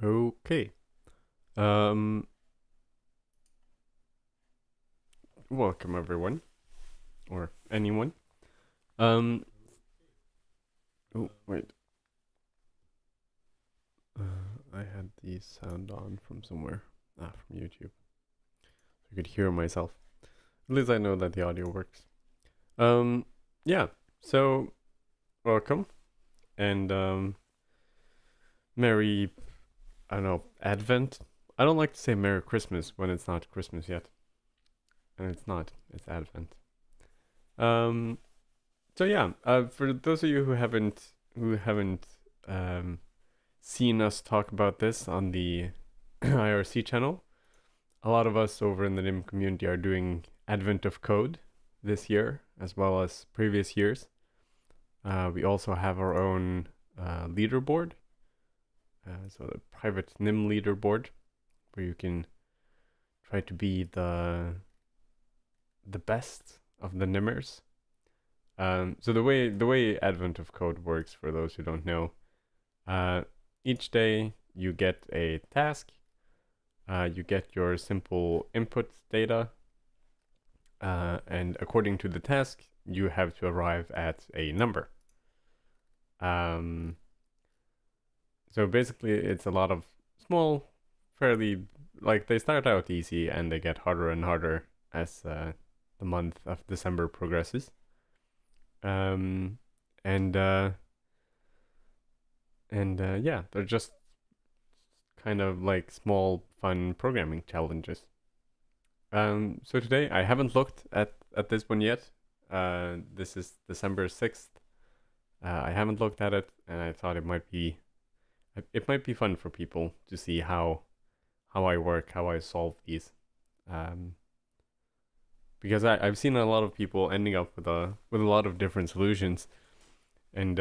Okay. Um, Welcome everyone, or anyone. Um, oh wait, I had the sound on from somewhere. From YouTube. I could hear myself. At least I know that the audio works. Um, yeah. So welcome and Merry. I don't know, Advent. I don't like to say Merry Christmas when it's not Christmas yet, and it's not. It's Advent. Um, So yeah, for those of you who haven't um, seen us talk about this on the IRC channel, a lot of us over in the NIM community are doing Advent of Code this year as well as previous years. We also have our own leaderboard, so the private NIM leaderboard, where you can try to be the best of the NIMers. So the way Advent of Code works, for those who don't know, each day you get a task. You get your simple input data, and according to the task, you have to arrive at a number. So basically, it's a lot of small, fairly, like, they start out easy and they get harder and harder as the month of December progresses. Um, and yeah, they're just kind of like small, fun programming challenges. So today I haven't looked at this one yet. This is December 6th. I haven't looked at it, and I thought it might be fun for people to see how I work, how I solve these. Because I've seen a lot of people ending up with a lot of different solutions, and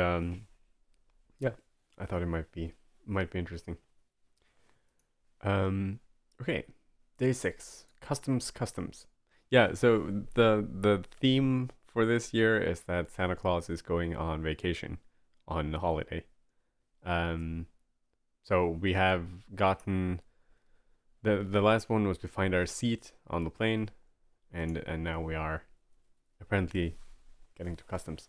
yeah, I thought it might be interesting. Okay, day 6, customs. Yeah, so the theme for this year is that Santa Claus is going on vacation on the holiday. So we have gotten the last one was to find our seat on the plane, and now we are apparently getting to customs.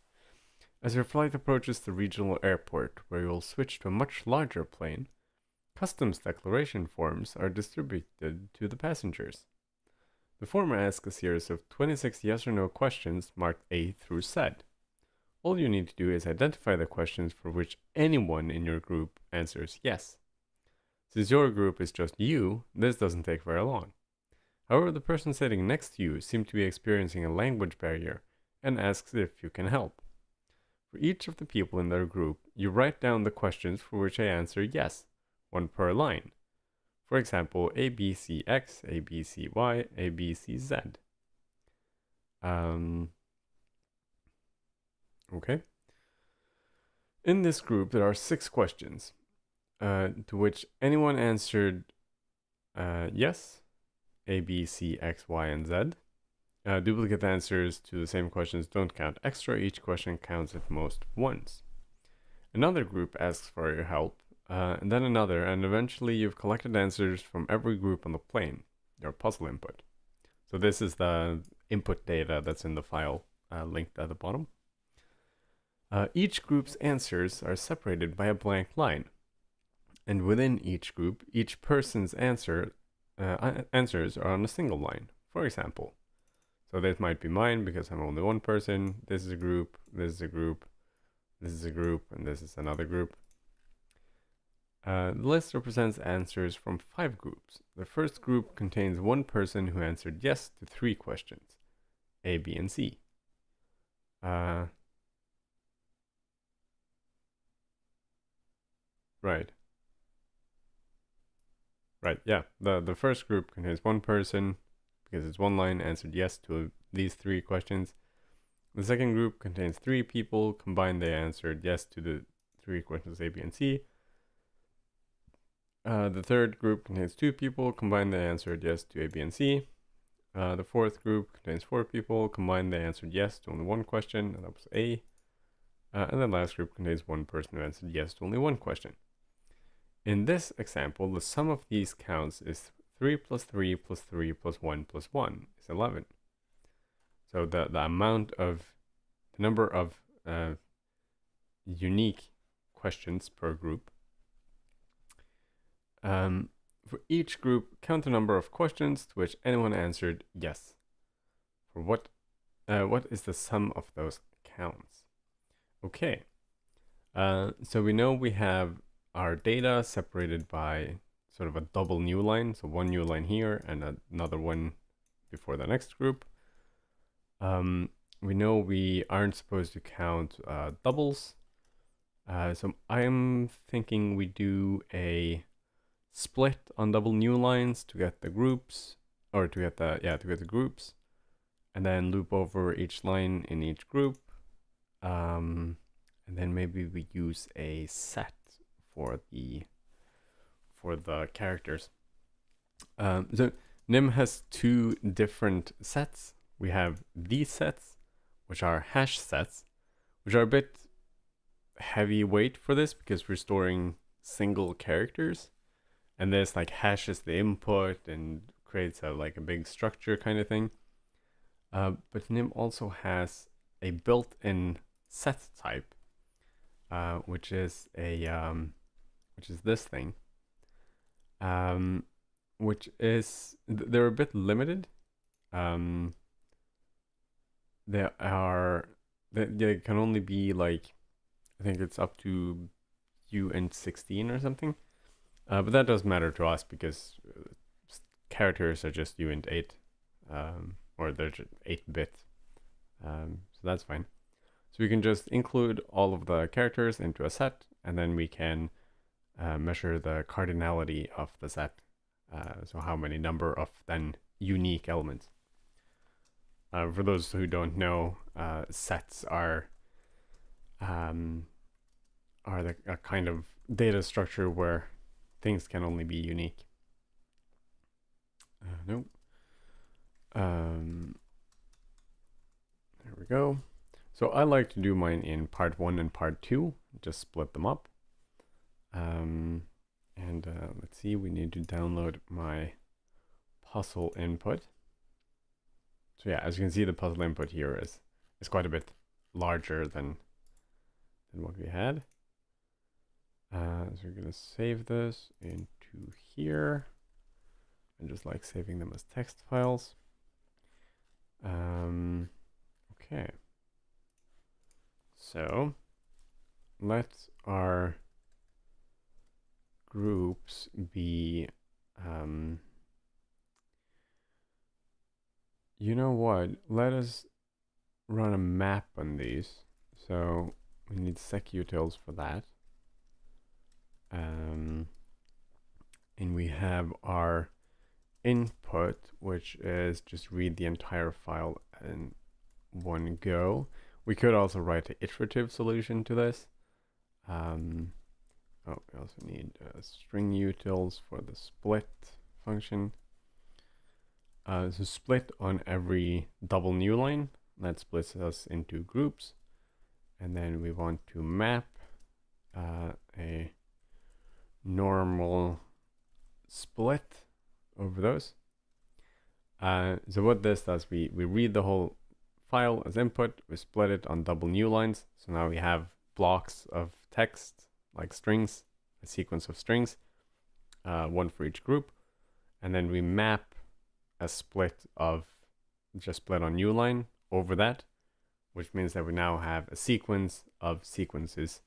As your flight approaches the regional airport, where you will switch to a much larger plane, customs declaration forms are distributed to the passengers. The form asks a series of 26 yes or no questions marked A through Z. All you need to do is identify the questions for which anyone in your group answers yes. Since your group is just you, this doesn't take very long. However, the person sitting next to you seems to be experiencing a language barrier and asks if you can help. For each of the people in their group, you write down the questions for which they answer yes, one per line. For example, ABCX, ABCY, ABCZ. Okay. In this group, there are 6 questions, to which anyone answered yes, A, B, C, X, Y, and Z. Duplicate answers to the same questions don't count extra. Each question counts at most once. Another group asks for your help, and then another, and eventually you've collected answers from every group on the plane, your puzzle input. So this is the input data that's in the file linked at the bottom. Each group's answers are separated by a blank line, and within each group, each person's answers are on a single line. For example, so this might be mine because I'm only one person. This is a group, this is a group, this is a group, and this is another group. The list represents answers from 5 groups. The first group contains one person who answered yes to 3 questions, A, B, and C. Right, yeah. The first group contains one person, because it's one line, answered yes to these 3 questions. The second group contains 3 people. Combined, they answered yes to the 3 questions A, B, and C. The third group contains 2 people. Combined, they answered yes to A, B, and C. The fourth group contains 4 people. Combined, they answered yes to only one question, and that was A. And the last group contains 1 person who answered yes to only one question. In this example, the sum of these counts is 3 plus 3 plus 3 plus 1 plus 1 is 11. So the number of unique questions per group. For each group, count the number of questions to which anyone answered yes. For what is the sum of those counts? Okay, so we know we have our data separated by sort of a double new line, so one new line here and another one before the next group. We know we aren't supposed to count doubles, so I'm thinking we do a split on double new lines to get the groups, or to get the groups, and then loop over each line in each group, and then maybe we use a set for the characters. So Nim has two different sets. We have these sets, which are hash sets, which are a bit heavyweight for this because we're storing single characters, and this like hashes the input and creates a big structure kind of thing. But Nim also has a built-in set type, which is this thing, which is they're a bit limited. They can only be like, I think it's up to uint16 or something. But that doesn't matter to us because characters are just uint8, or they're just 8-bit. So that's fine. So we can just include all of the characters into a set, and then we can measure the cardinality of the set. So how many number of then unique elements. For those who don't know, sets are a kind of data structure where things can only be unique. Nope. There we go. So I like to do mine in part 1 and part 2, just split them up. Let's see, we need to download my puzzle input. So yeah, as you can see, the puzzle input here is quite a bit larger than what we had. So we're gonna save this into here, and just like saving them as text files. Okay. So let our groups be, you know what? Let us run a map on these. So we need secutils for that. And we have our input, which is just read the entire file in one go. We could also write an iterative solution to this. We also need string utils for the split function. So split on every double new line. That splits us into groups. And then we want to map a normal split over those. So what this does, we read the whole file as input, we split it on double new lines. So now we have blocks of text, like strings, a sequence of strings, one for each group. And then we map a split of just split on new line over that, which means that we now have a sequence of sequences,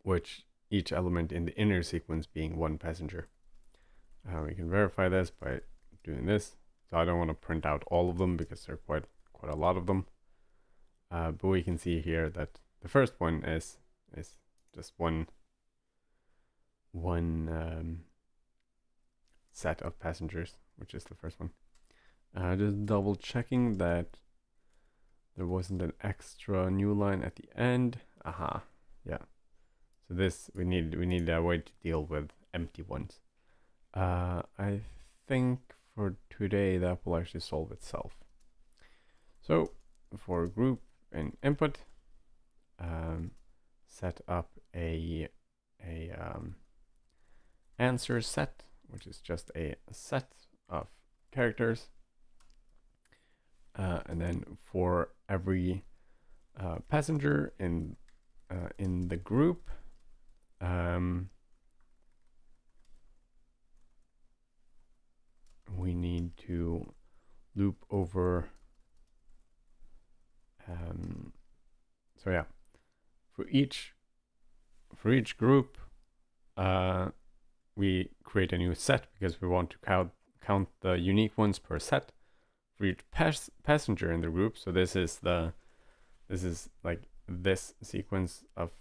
which each element in the inner sequence being one passenger. We can verify this by doing this. So I don't want to print out all of them because there are quite a lot of them. But we can see here that the first one is just one set of passengers, which is the first one. Just double checking that there wasn't an extra new line at the end. Aha, yeah. So this we need a way to deal with empty ones. I think for today that will actually solve itself. So for group and input, set up a answer set, which is just a set of characters. And then for every passenger in the group, we need to loop over. So yeah, for each group, we create a new set because we want to count the unique ones per set for each passenger in the group. So this is like this sequence of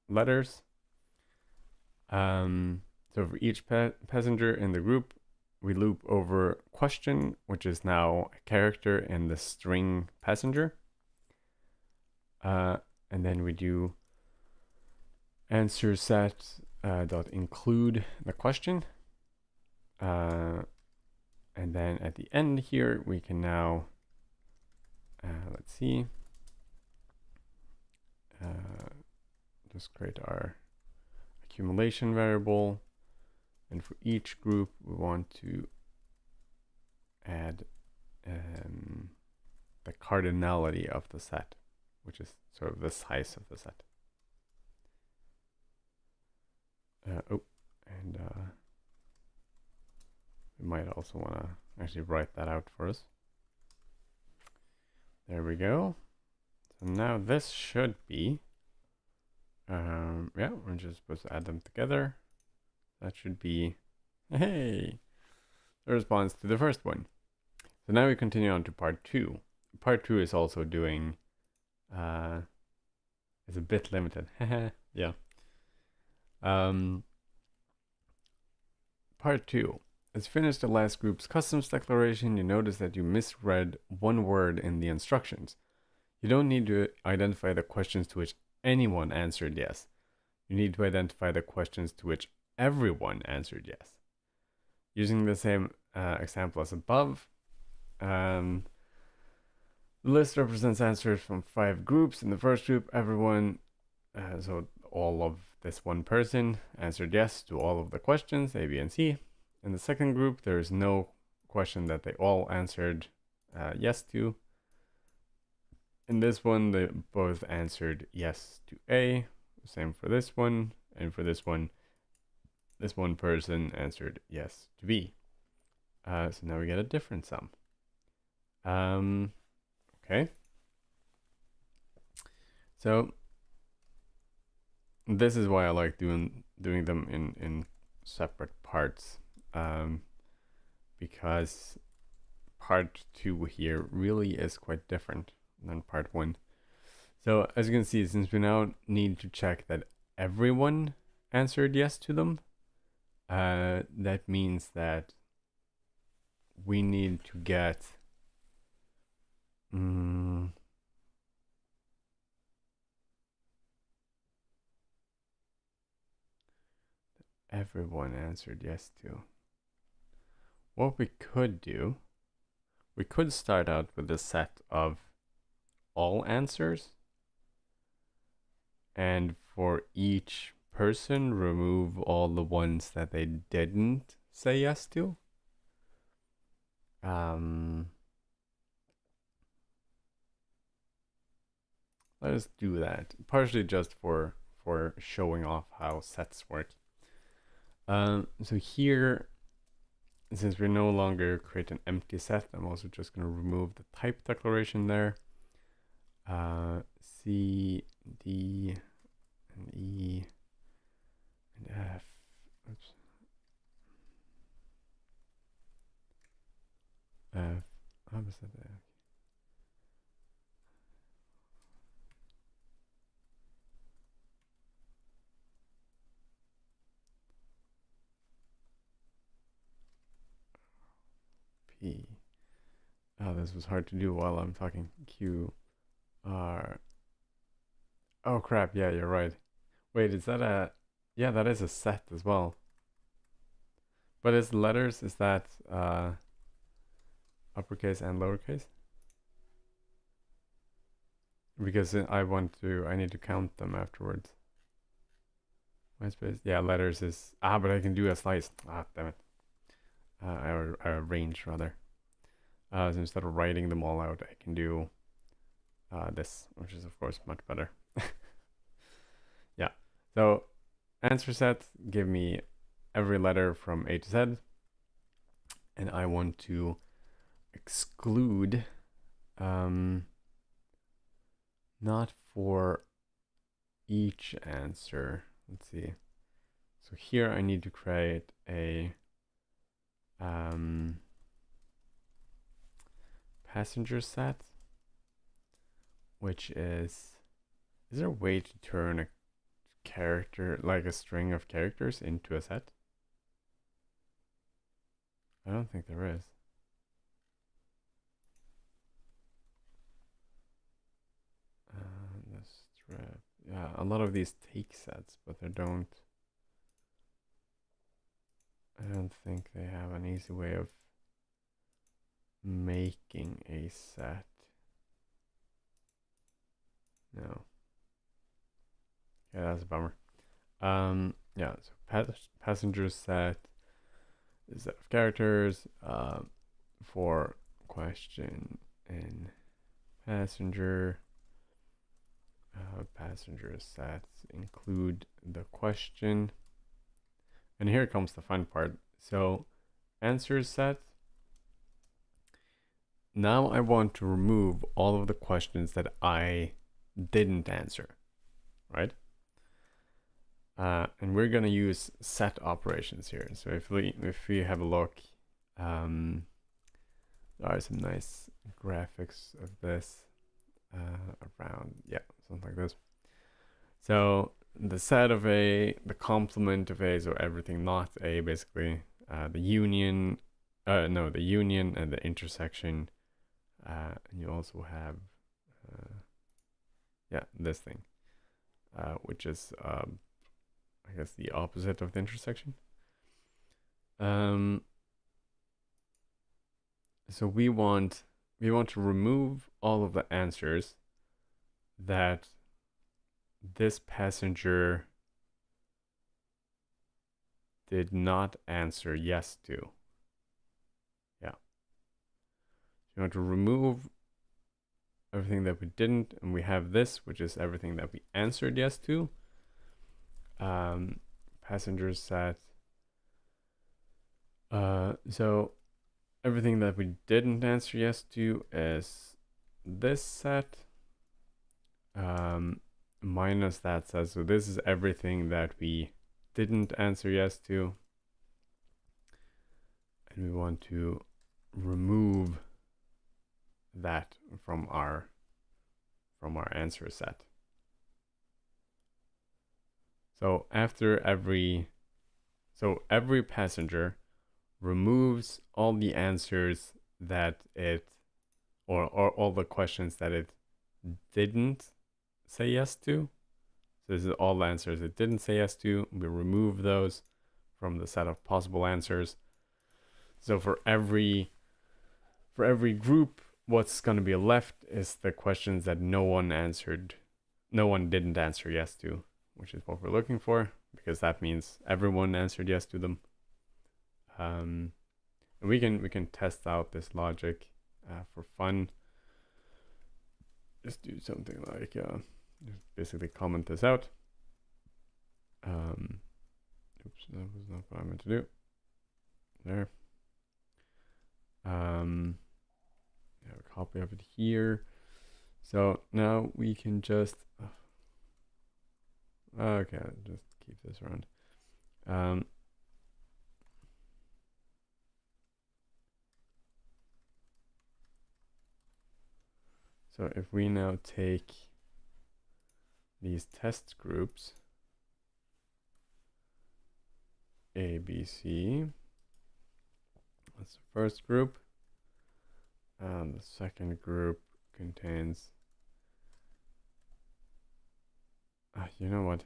letters. So for each passenger in the group, we loop over question, which is now a character in the string passenger. And then we do answer set dot include the question. And then at the end here, we can now, let's see, just create our accumulation variable. And for each group, we want to add the cardinality of the set, which is sort of the size of the set. We might also want to actually write that out for us. There we go. So now this should be, yeah, we're just supposed to add them together. That should be, hey, the response to the first one. So now we continue on to part 2. Part 2 is also doing, it's a bit limited. Yeah. Part 2. As finished the last group's customs declaration, you notice that you misread one word in the instructions. You don't need to identify the questions to which anyone answered yes. You need to identify the questions to which everyone answered yes. Using the same example as above, the list represents answers from 5 groups. In the first group, everyone, so all of this one person answered yes to all of the questions, A, B, and C. In the second group, there is no question that they all answered yes to. In this one, they both answered yes to A. Same for this one. And for this one person answered yes to B. So now we get a different sum. Okay. So this is why I like doing them in separate parts, because part 2 here really is quite different than part 1. So as you can see, since we now need to check that everyone answered yes to them, that means that we need to get everyone answered yes to. What we could do, we could start out with a set of all answers, and for each person remove all the ones that they didn't say yes to. Let us do that, partially just for showing off how sets work. So here, since we no longer create an empty set, I'm also just going to remove the type declaration there. C, D, and E, and F. Oops. F, opposite F. P. Oh, this was hard to do while I'm talking. Q, R. Oh crap, yeah, you're right. Wait, is that a... Yeah, that is a set as well. But is letters, is that uppercase and lowercase? Because I need to count them afterwards. MySpace. Yeah, letters is but I can do a slice. Damn it. A range rather. So instead of writing them all out, I can do this, which is of course much better. Yeah. So answer set, give me every letter from A to Z, and I want to exclude not for each answer. Let's see. So here I need to create a passenger set, which is there a way to turn a character, like a string of characters, into a set? I don't think there is. The strip. Yeah, a lot of these take sets, but they don't. I don't think they have an easy way of making a set. No. Yeah, that's a bummer. Yeah, so passenger set is set of characters for question in passenger. Passenger sets include the question. And here comes the fun part. So answer set. Now I want to remove all of the questions that I didn't answer, right? And we're gonna use set operations here. So if we have a look, there are some nice graphics of this around, yeah, something like this. So the set of A, the complement of A, so everything not A, basically, the union, the union and the intersection, and you also have, yeah, this thing, which is, I guess, the opposite of the intersection. So we want to remove all of the answers that this passenger did not answer yes to. Yeah. You want to remove everything that we didn't, and we have this, which is everything that we answered yes to. Passenger set. So everything that we didn't answer yes to is this set. Minus that set. So this is everything that we didn't answer yes to. And we want to remove that from our answer set. So after every passenger removes all the answers that it, or all the questions that it didn't say yes to. So this is all the answers it didn't say yes to. We remove those from the set of possible answers. So for every group, what's going to be left is the questions that no one didn't answer yes to, which is what we're looking for, because that means everyone answered yes to them. And we can test out this logic for fun. Just do something like just basically comment this out. Oops, that was not what I meant to do. There. Yeah, a copy of it here. So now we can just okay, just keep this around. So if we now take these test groups, A, B, C, that's the first group, and the second group contains, you know what?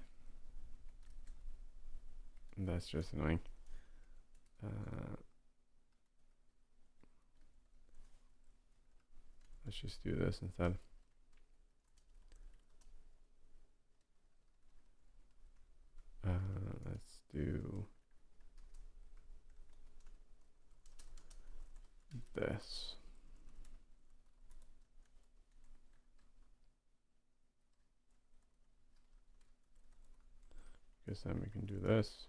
That's just annoying. Let's just do this instead. do this. Guess then we can do this.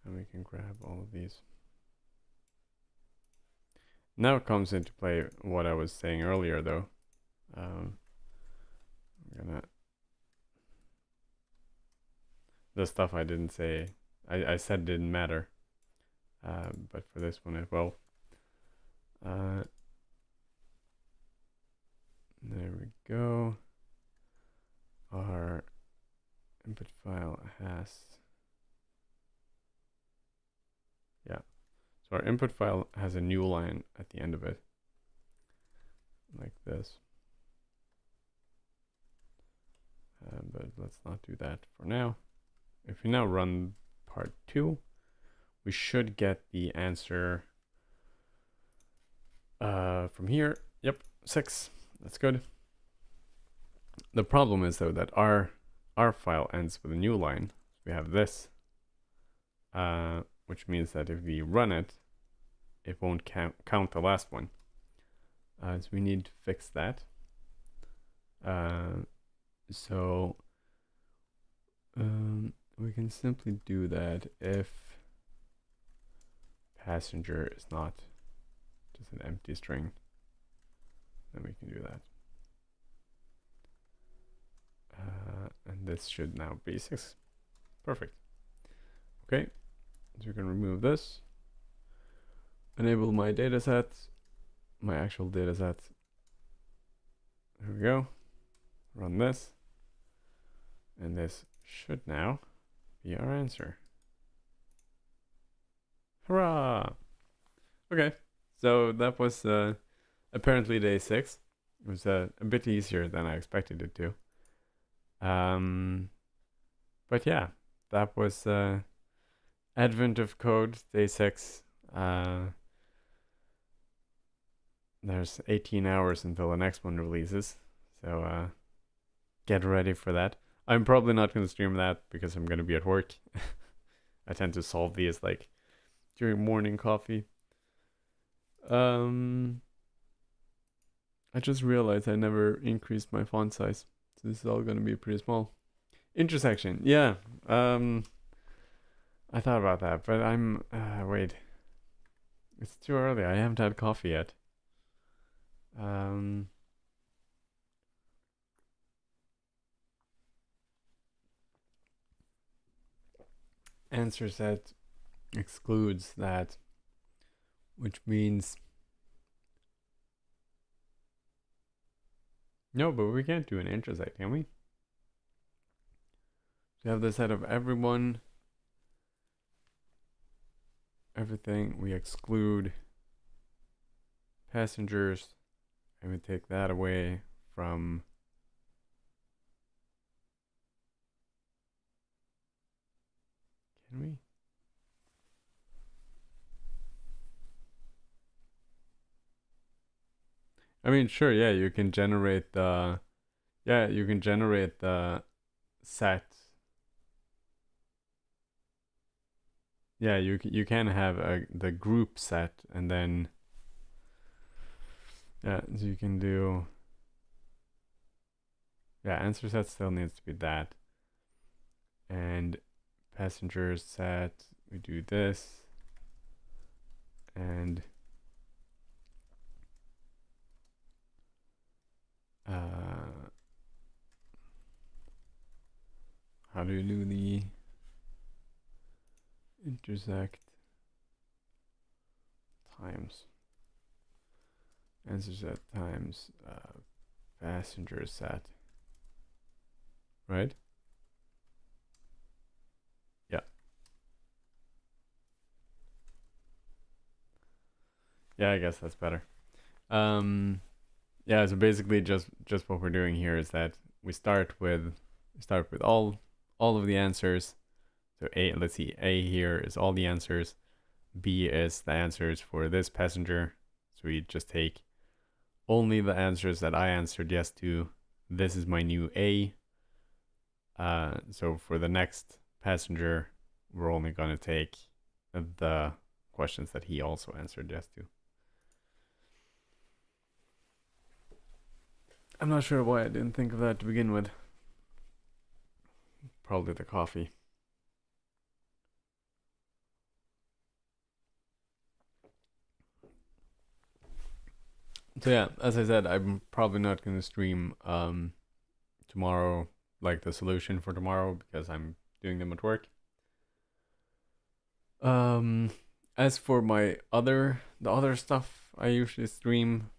And we can grab all of these. Now it comes into play what I was saying earlier though. I'm gonna, the stuff I didn't say, I said didn't matter. But for this one it will. There we go. Our input file has, yeah. So our input file has a new line at the end of it, like this. But let's not do that for now. If we now run part 2, we should get the answer from here. Yep, 6. That's good. The problem is though that our file ends with a new line. We have this, which means that if we run it, it won't count the last one. So we need to fix that. So we can simply do that if passenger is not just an empty string. Then we can do that. And this should now be 6. Perfect. Okay, so we can remove this. Enable my dataset, my actual dataset. There we go. Run this. And this should now be our answer. Hurrah! Okay, so that was apparently day 6. It was a bit easier than I expected it to. But yeah, that was Advent of Code, day 6. There's 18 hours until the next one releases, so get ready for that. I'm probably not going to stream that because I'm going to be at work. I tend to solve these like during morning coffee. I just realized I never increased my font size. So this is all going to be pretty small. Intersection, yeah. I thought about that, but I'm, wait. It's too early. I haven't had coffee yet. Answer set excludes that, which means no, but we can't do an intersect, can we? We have the set of everyone, everything. We exclude passengers, and we take that away from can we? I mean, sure, yeah, you can generate the, yeah, you can generate the set. Yeah, you can have the group set, and then yeah, so you can do, yeah, answer set still needs to be that, and passengers set, we do this, and how do you do the intersect times answer set times passenger set, right? Yeah. Yeah, I guess that's better. Yeah, so basically just what we're doing here is that we start with all of the answers. So A, let's see, A here is all the answers. B is the answers for this passenger. So we just take only the answers that I answered yes to. this is my new A. So for the next passenger, we're only going to take the questions that he also answered yes to. I'm not sure why I didn't think of that to begin with. Probably the coffee. So yeah, as I said, I'm probably not going to stream tomorrow, like the solution for tomorrow, because I'm doing them at work. As for the other stuff I usually stream,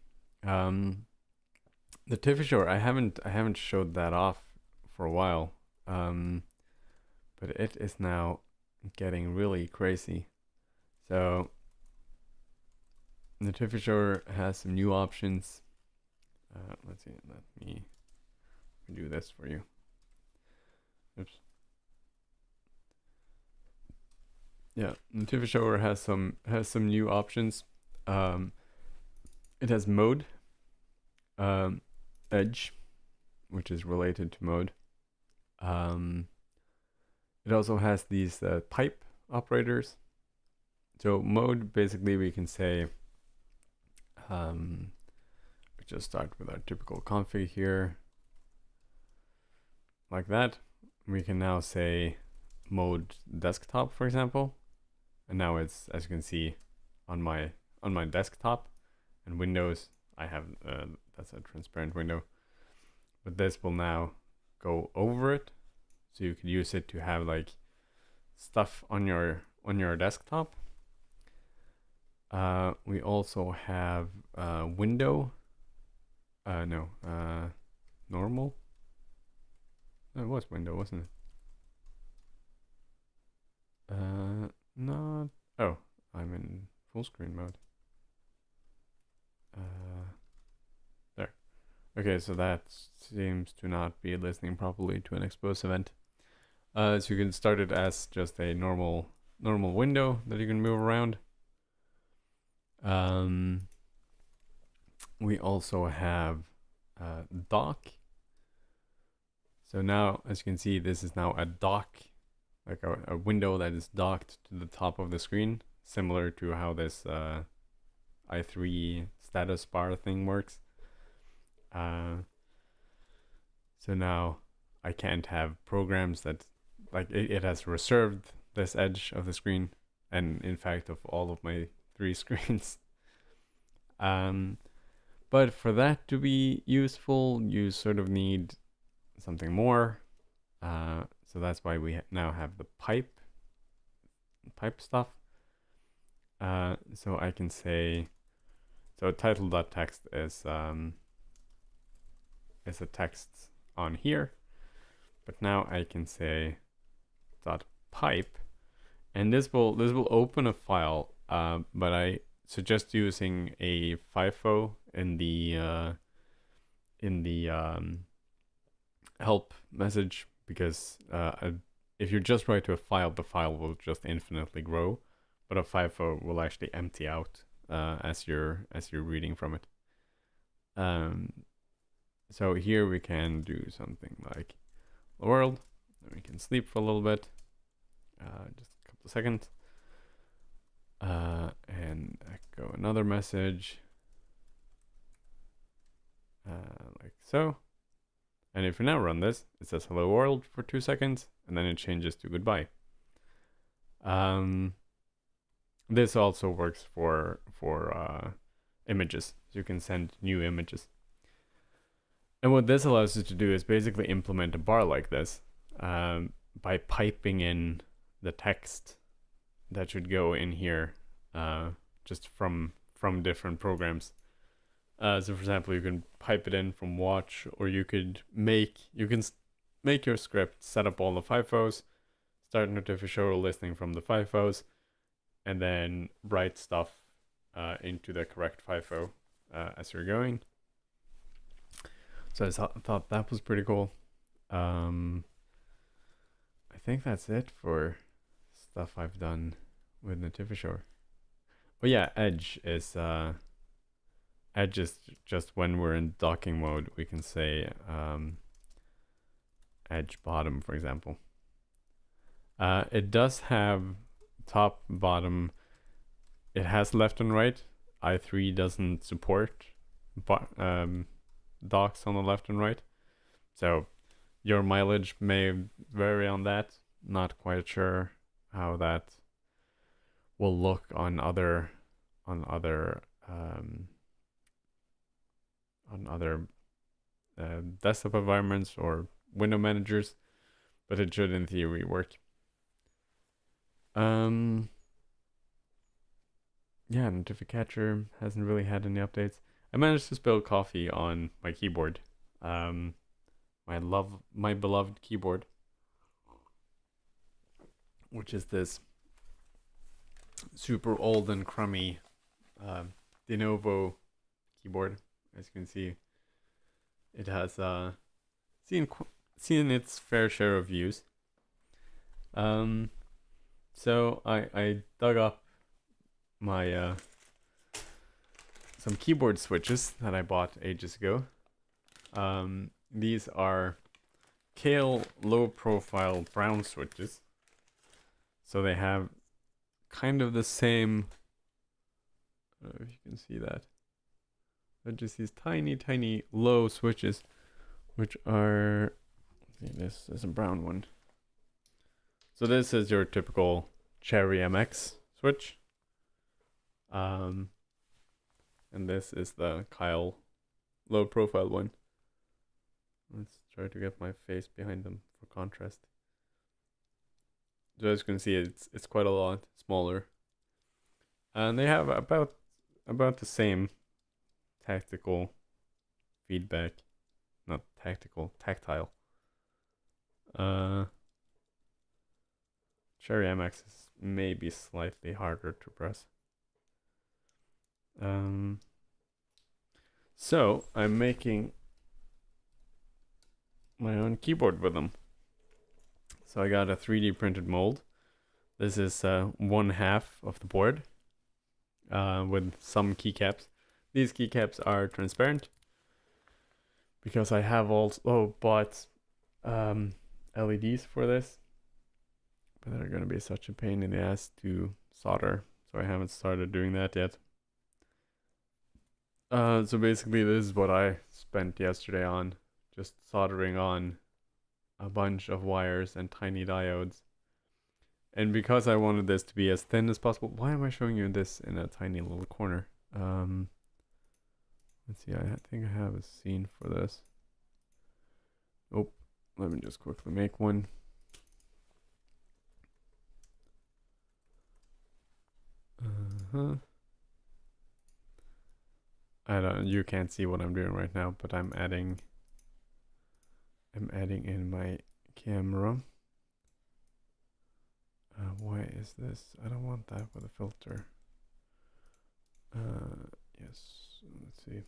the TV show, I haven't showed that off for a while, but it is now getting really crazy. So the TV show has some new options. Let's see. Let me do this for you. Oops. Yeah, the TV show has some new options. It has mode, edge, which is related to mode. It also has these type operators. So mode, basically we can say, we just start with our typical config here, like that. We can now say mode desktop, for example, and now it's, as you can see, on my desktop, and Windows I have that's a transparent window, but this will now go over it, so you could use it to have like stuff on your desktop. We also have window. Normal. It was window, wasn't it? Not. Oh, I'm in full screen mode. There. Okay, so that seems to not be listening properly to an expose event. So you can start it as just a normal window that you can move around. We also have dock. So now, as you can see, this is now a dock, like a window that is docked to the top of the screen, similar to how this i3 status bar thing works. So now I can't have programs that, like, it has reserved this edge of the screen, and in fact of all of my 3 screens. But for that to be useful, you sort of need something more. So that's why we now have the pipe stuff. So I can say, so title.text is a text on here, but now I can say .pipe, and this will open a file, but I suggest using a FIFO in the help message, because if you just write to a file, the file will just infinitely grow, but a FIFO will actually empty out as you're reading from it. So here we can do something like the world, and we can sleep for a little bit, just a couple of seconds, and echo another message, like so. And if you now run this, it says hello world for 2 seconds, and then it changes to goodbye. This also works for images. So you can send new images. And what this allows you to do is basically implement a bar like this by piping in the text that should go in here just from different programs. So for example, you can pipe it in from watch, or you can make your script, set up all the FIFOs, start notification listening from the FIFOs, and then write stuff into the correct FIFO as you're going. So I thought that was pretty cool. I think that's it for stuff I've done with Notification. Oh yeah, Edge edge is just when we're in docking mode, we can say edge bottom, for example. It does have top, bottom. It has left and right. i3 doesn't support docks on the left and right. So your mileage may vary on that. Not quite sure how that will look on other desktop environments or window managers, but it should in theory work. Yeah, Notificatcher hasn't really had any updates. I managed to spill coffee on my keyboard. My beloved keyboard, which is this super old and crummy de novo keyboard. As you can see, it has seen its fair share of use. So I dug up my some keyboard switches that I bought ages ago. These are Kale low profile brown switches. So they have kind of the same, I don't know if you can see that. They're just these tiny low switches, which are, let's see, this is a brown one. So this is your typical Cherry MX switch. And this is the Kyle low profile one. Let's try to get my face behind them for contrast. So as you can see, it's quite a lot smaller. And they have about the same tactile feedback. Not tactical, tactile. Cherry MX is maybe slightly harder to press. So I'm making my own keyboard with them. So I got a 3D printed mold. This is 1/2 of the board with some keycaps. These keycaps are transparent because I have also bought LEDs for this, but they're going to be such a pain in the ass to solder, so I haven't started doing that yet. So basically this is what I spent yesterday on, just soldering on a bunch of wires and tiny diodes. And because I wanted this to be as thin as possible, why am I showing you this in a tiny little corner? Let's see, I think I have a scene for this. Oh, let me just quickly make one. You can't see what I'm doing right now, but I'm adding in my camera. Why is this? I don't want that with a filter. Yes, let's see.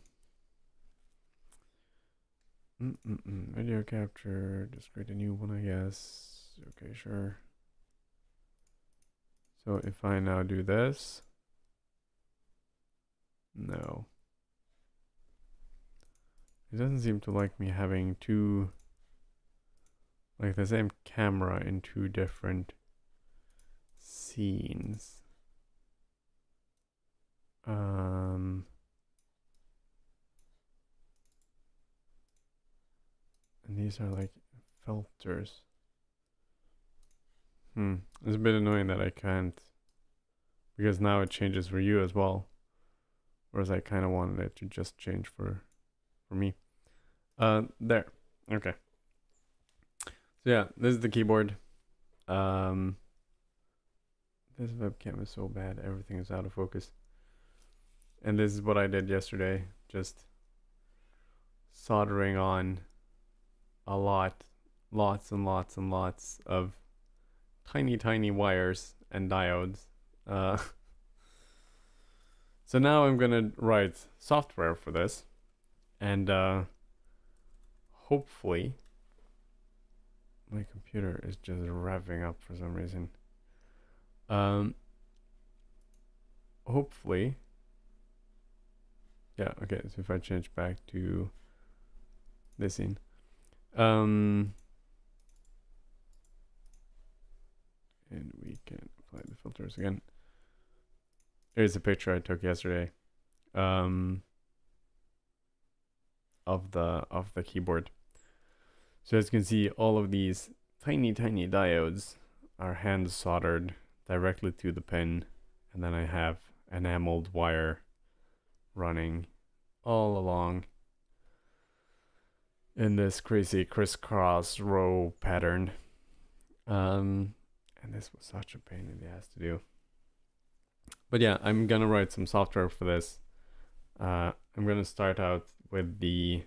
Video capture, just create a new one, I guess. Okay, sure. So if I now do this, no. It doesn't seem to like me having the same camera in two different scenes. And these are like filters. It's a bit annoying that I can't, because now it changes for you as well, whereas I kind of wanted it to just change for me. There. Okay. So yeah, this is the keyboard. This webcam is so bad, everything is out of focus. And this is what I did yesterday, just soldering on lots and lots of tiny wires and diodes. So now I'm gonna write software for this, and hopefully my computer is just revving up for some reason. Hopefully Yeah, okay, so if I change back to this scene. And we can apply the filters again. Here's a picture I took yesterday. Of the keyboard. So as you can see, all of these tiny diodes are hand soldered directly to the pin, and then I have enameled wire running all along in this crazy crisscross row pattern. And this was such a pain in the ass to do. But yeah, I'm gonna write some software for this. I'm gonna start out with the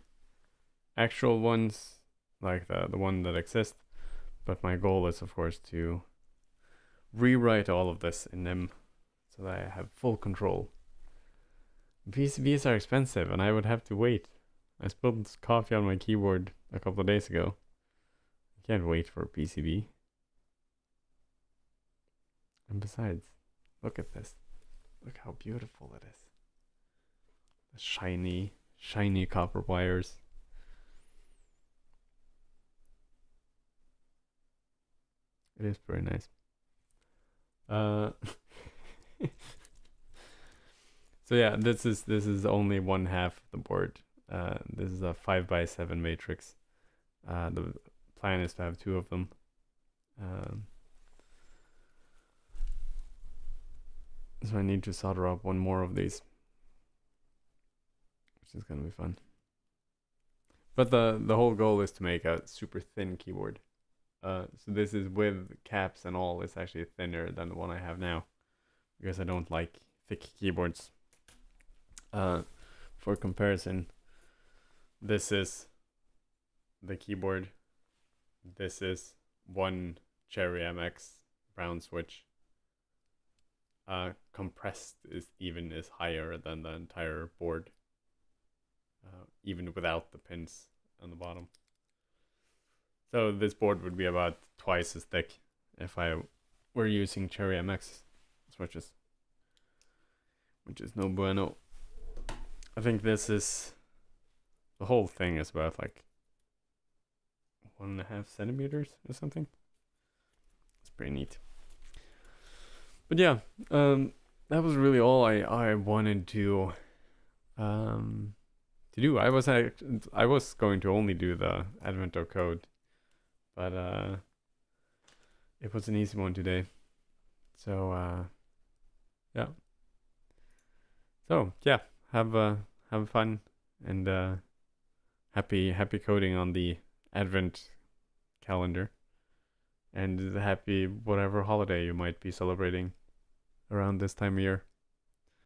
actual ones, like the one that exists. But my goal is, of course, to rewrite all of this in them so that I have full control. PCBs are expensive, and I would have to wait. I spilled coffee on my keyboard a couple of days ago. I can't wait for a PCB. And besides, look at this. Look how beautiful it is. The shiny copper wires. It is very nice. So yeah, this is only one half of the board. This is a 5x7 matrix. The plan is to have two of them. So I need to solder up one more of these, which is gonna be fun. But the whole goal is to make a super thin keyboard. So this is with caps and all. It's actually thinner than the one I have now, because I don't like thick keyboards. For comparison, this is the keyboard. This is one Cherry MX brown switch. Compressed is higher than the entire board, even without the pins on the bottom. So this board would be about twice as thick if I were using Cherry MX switches, which is no bueno. I think this is, the whole thing is about like 1.5 centimeters or something. It's pretty neat. But yeah, that was really all I wanted to do. I was going to only do the Advent of Code, but it was an easy one today. So yeah. So yeah, have fun, and happy coding on the Advent calendar, and happy whatever holiday you might be celebrating around this time of year.